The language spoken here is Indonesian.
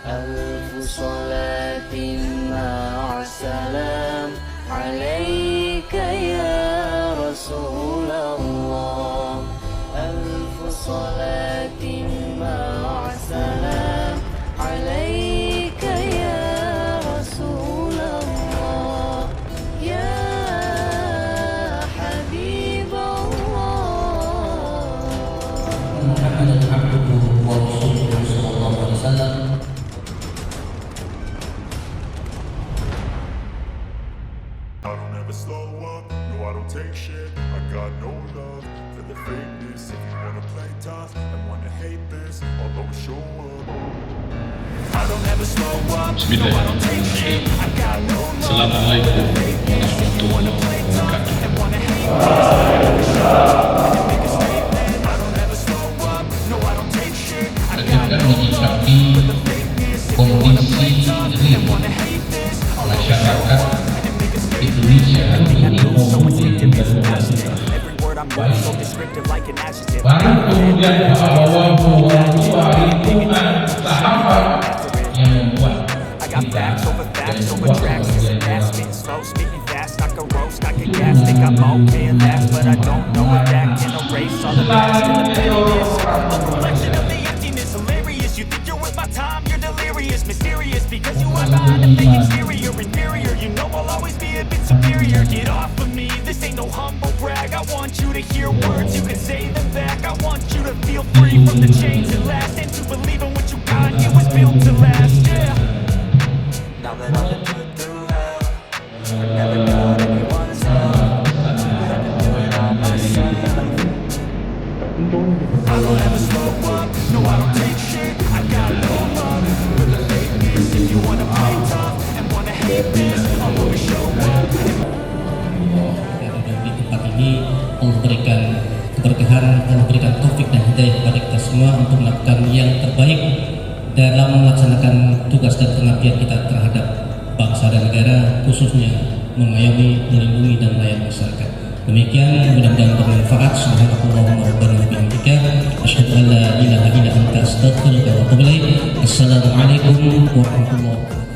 ألف صلاة مع السلام عليك يا رسول الله. ألف صلاة مع السلام عليك يا رسول الله يا حبيب الله. محمد عبده ورسوله صلى الله عليه وسلم. I don't ever slow up, no I don't take shit. I got no love for the fakeness. If you wanna play tough and wanna hate this, I'll always show up. I don't ever slow up, no I don't take shit. I got no love Assalamualaikum for the fakeness. If you wanna play tough and wanna hate this, I'll make a statement. I don't ever slow up, no I don't take shit. I got no love for the fakeness. If you wanna play tough and wanna hate this, I'll always show up. Indonesia hari ini baru kemudian bahwa lingkungan sahabat yang membuat kita dan sebuah kemudian because you are not a fake exterior, inferior. You know I'll always be a bit superior. Get off of me, this ain't no humble brag. I want you to hear words, you can say them back. I want you to feel free from the chains that last, and to believe in what you got, it was built to last, yeah. Now that I've been put through hell, I never got anyone's help. I had to do it all myself. I don't ever slow up, no I don't take shit. I got no love for the fakeness. If you wanna play tough and wanna hate this, I'll always show up. Di tempat ini memberikan keberkahan, memberikan taufik dan hidayah kepada kita semua untuk melakukan yang terbaik dalam melaksanakan tugas dan pengabdian kita terhadap bangsa dan negara, khususnya mengayomi, melindungi dan melayani masyarakat. Demikian, mudah-mudahan bermanfaat. Subhanallahumma rabbana wa bihamdika asyhadu an la ilaha illa anta astaghfiruka wa atubu ilaik. Assalamualaikum warahmatullahi wabarakatuh.